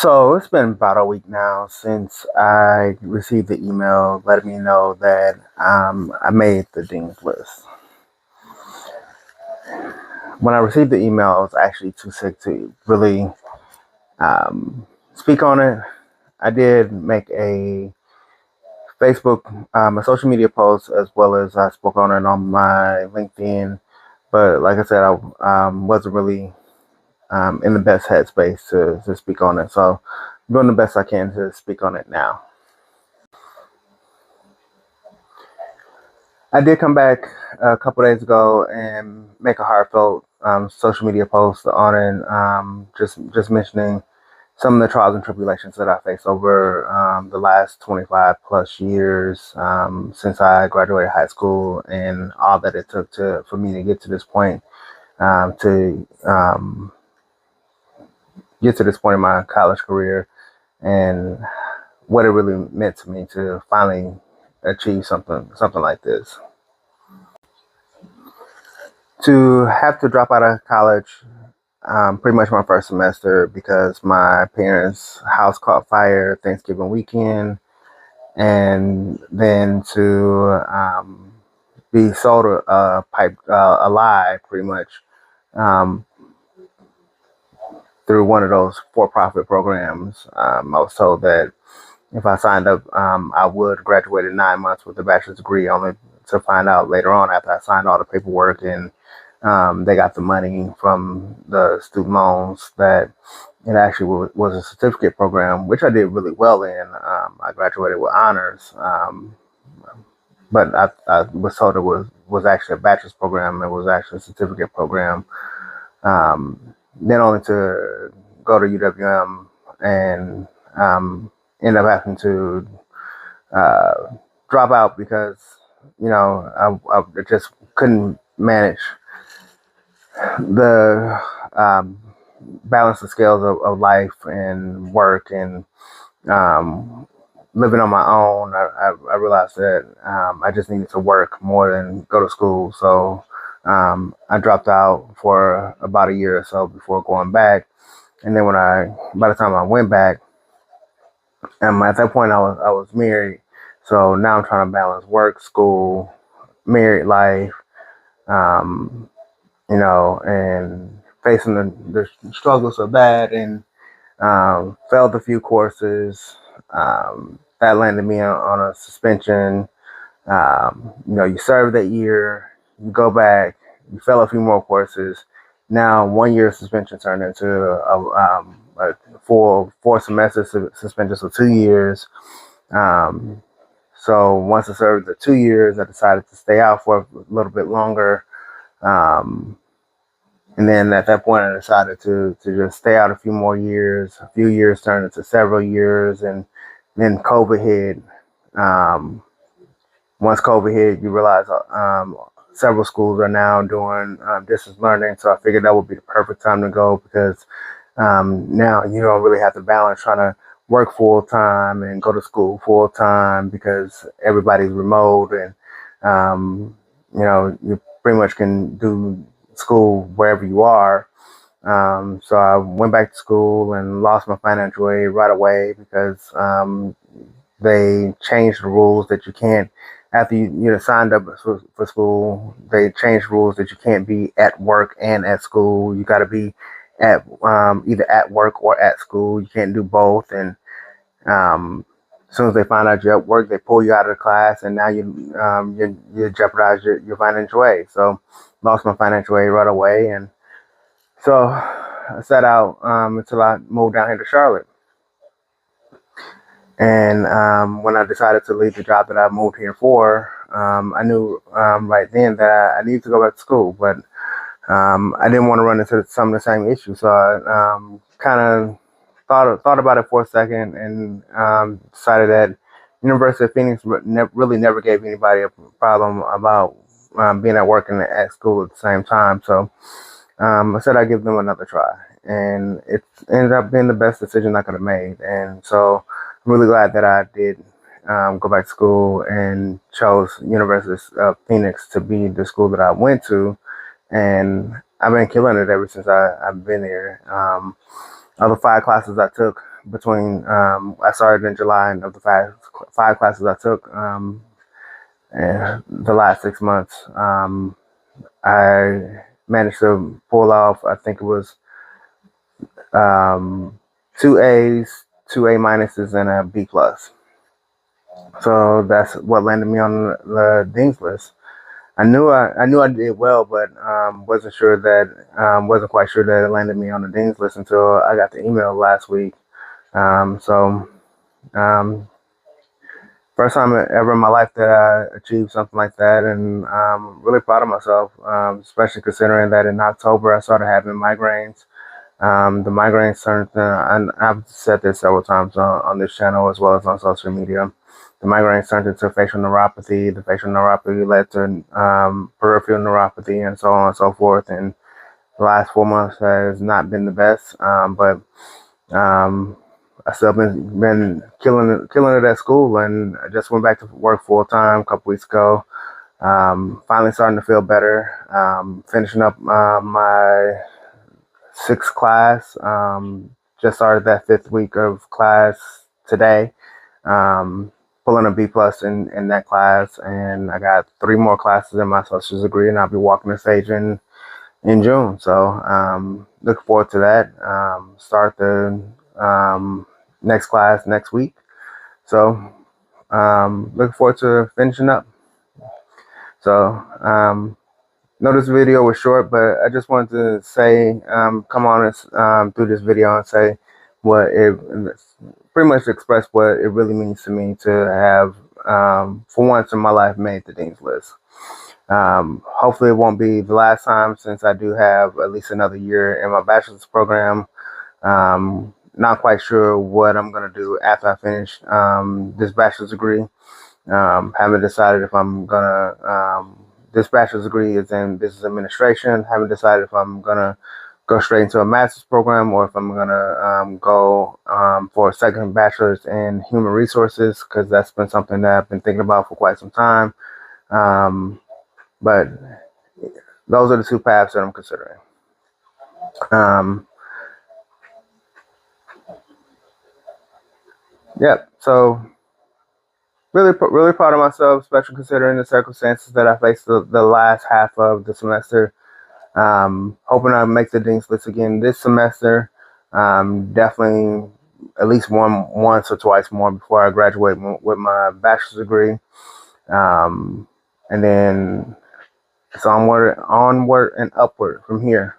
So it's been about a week now since I received the email letting me know that I made the dean's list. When I received the email, I was actually too sick to really speak on it. I did make a Facebook, a social media post, as well as I spoke on it on my LinkedIn. But like I said, I wasn't really in the best headspace to speak on it. So I'm doing the best I can to speak on it now. I did come back a couple days ago and make a heartfelt social media post on it, just mentioning some of the trials and tribulations that I faced over the last 25 plus years since I graduated high school, and all that it took for me to get to this point, to get to this point in my college career, and what it really meant to me to finally achieve something like this. To have to drop out of college pretty much my first semester because my parents' house caught fire Thanksgiving weekend, and then to be sold a pipe a lie pretty much um, through one of those for-profit programs. I was told that if I signed up, I would graduate in 9 months with a bachelor's degree, only to find out later on after I signed all the paperwork and they got the money from the student loans that it actually was a certificate program, which I did really well in. I graduated with honors, but I was told it was actually a bachelor's program. It was actually a certificate program. Then only to go to UWM and end up having to uh, drop out because I just couldn't manage the balance the scales of life and work and um, living on my own. I realized that I just needed to work more than go to school. So I dropped out for about a year or so before going back. And then by the time I went back, at that point I was married. So now I'm trying to balance work, school, married life, um, and facing the struggles of that, and failed a few courses. That landed me on a suspension. You serve that year, you go back, you fail a few more courses. Now, 1 year suspension turned into a full 4 semester suspension, so 2 years. So once I served the 2 years, I decided to stay out for a little bit longer. And then at that point, I decided to just stay out a few more years. A few years turned into several years, and then COVID hit. Um, Once COVID hit, you realize several schools are now doing distance learning. So I figured that would be the perfect time to go because now you don't really have to balance trying to work full time and go to school full time because everybody's remote, and you pretty much can do school wherever you are. So I went back to school and lost my financial aid right away because they changed the rules that you can't, after you signed up for school, they changed rules that you can't be at work and at school. You got to be at either at work or at school. You can't do both. And as soon as they find out you're at work, they pull you out of the class, and now you jeopardize your financial aid. So lost my financial aid right away, and so I set out until I moved down here to Charlotte. And when I decided to leave the job that I moved here for, I knew right then that I needed to go back to school, but I didn't want to run into some of the same issues. So I kind of thought about it for a second and decided that University of Phoenix really never gave anybody a problem about being at work and at school at the same time. So I said I'd give them another try, and it ended up being the best decision I could have made. And so I'm really glad that I did go back to school and chose University of Phoenix to be the school that I went to, and I've been killing it ever since I've been here. Of the 5 classes I took between I started in July, and of the five classes I took in the last 6 months, I managed to pull off, I think it was um, two A's, two A minuses, and a B plus. So that's what landed me on the dean's list. I knew I did well, but wasn't quite sure that it landed me on the dean's list until I got the email last week. So um, first time ever in my life that I achieved something like that, and really proud of myself, especially considering that in October I started having migraines. The migraines turned, and I've said this several times on this channel as well as on social media. The migraines turned into facial neuropathy. The facial neuropathy led to peripheral neuropathy, and so on and so forth. And the last 4 months has not been the best, but um, I still been killing it at school, and I just went back to work full time a couple weeks ago. Finally starting to feel better. Finishing up my sixth class. Just started that fifth week of class today. Um, Pulling a B plus in that class, and I got three more classes in my associate's degree, and I'll be walking the stage in June. So looking forward to that. Start the next class next week. So looking forward to finishing up. So know this video was short, but I just wanted to say, come on through this video and say what it pretty much express what it really means to me to have, for once in my life, made the dean's list. Hopefully, it won't be the last time, since I do have at least another year in my bachelor's program. Not quite sure what I'm gonna do after I finish this bachelor's degree. Haven't decided if I'm gonna. This bachelor's degree is in business administration. Haven't decided if I'm gonna go straight into a master's program or if I'm gonna go for a second bachelor's in human resources, because that's been something that I've been thinking about for quite some time. But those are the two paths that I'm considering. Yep. So really proud of myself, especially considering the circumstances that I faced the last half of the semester. Hoping I make the dean's list again this semester. Definitely at least once or twice more before I graduate with my bachelor's degree. And then it's onward and upward from here.